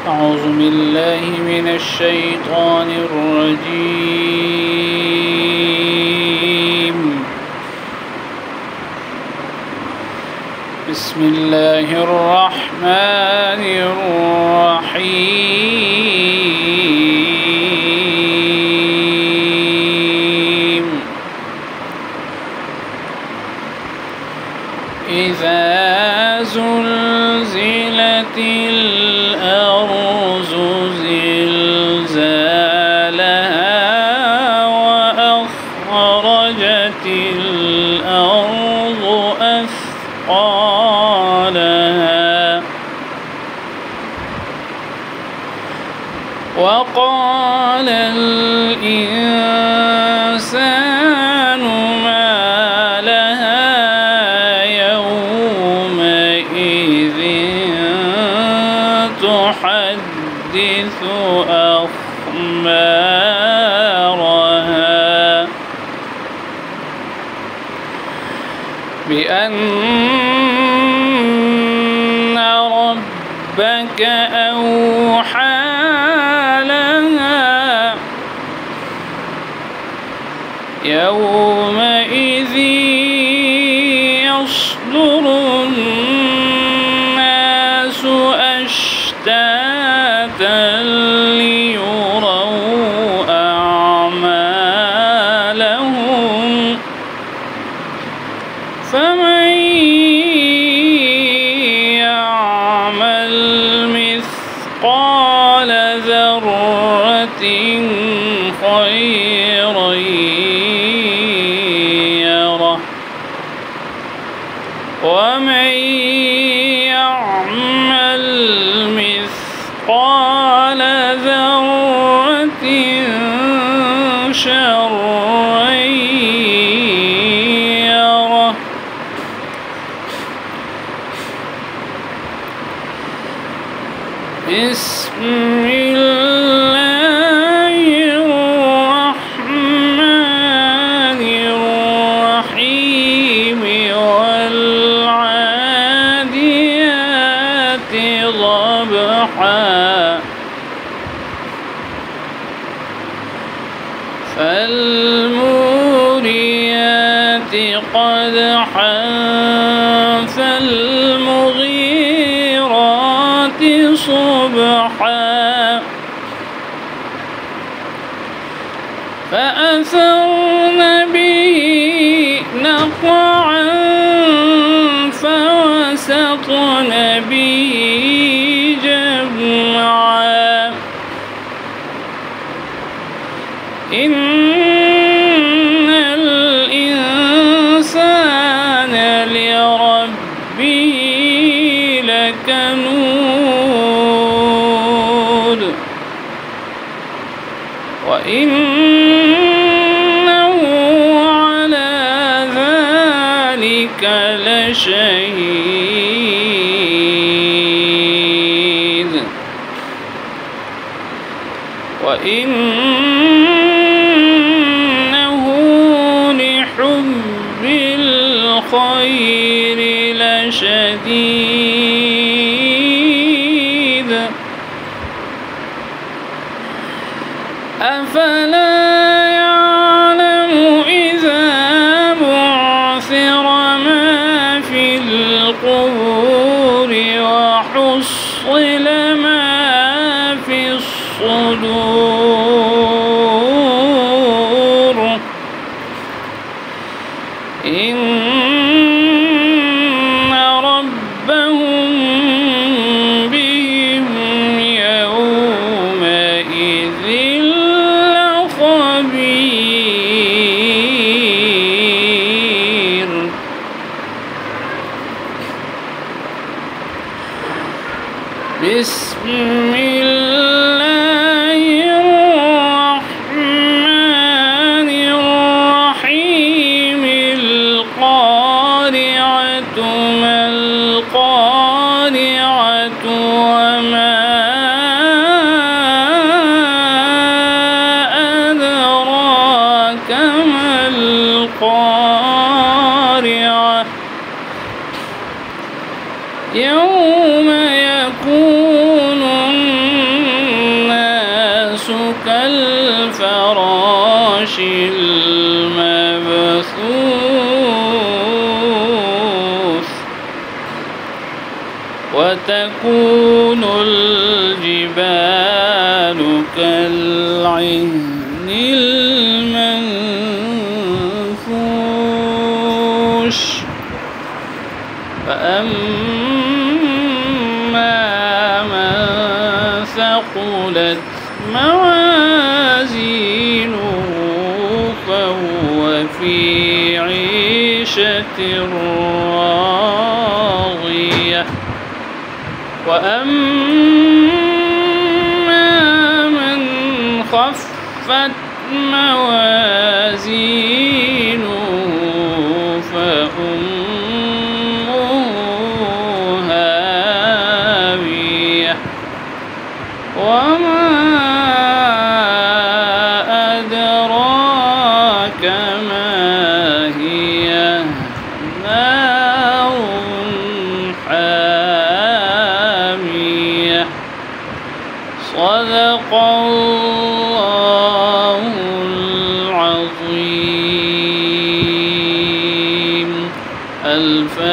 أعوذ بالله من الشيطان الرجيم. بسم الله الرحمن الرحيم. إذا زلزلت الأرض زلزالها وأخرجت الأرض أثقالها وقال الإنسان ما لها يومئذ تحدث أخبارها بأن ربك أوحى لها يومئذ يصدر الناس أشتاتا ليروا أعمالهم فمن يعمل مثقال ذرة خيرا يره ومن يعمل مثقال ذرة شرا يره. بسم الله الرحمن الرحيم. والعاديات ضبحا فالموريات قدحا فالمغيرات صبحا فأثرن به نقعا فوسطن به جمعا إن الإنسان لربه لكنود وإنه على ذلك لشهيد وإنه لحب الخير لشديد أفلا يعلم إذا بعثر ما في القبور وحصل ما في الصدور إن ربهم بهم يومئذ لخبير. بسم الله الرحمن الرحيم. القارعة ما القارعة وما أدراك ما القارعة يوم يكون وتكون الجبال كالعهن المنفوش فأما من ثقلت موازينه فهو في عيشة راضية وأما من خفت موازينه فأمه هاوية وما أدراك ما هي نار حامية صدق الله العظيم. الفاتحة.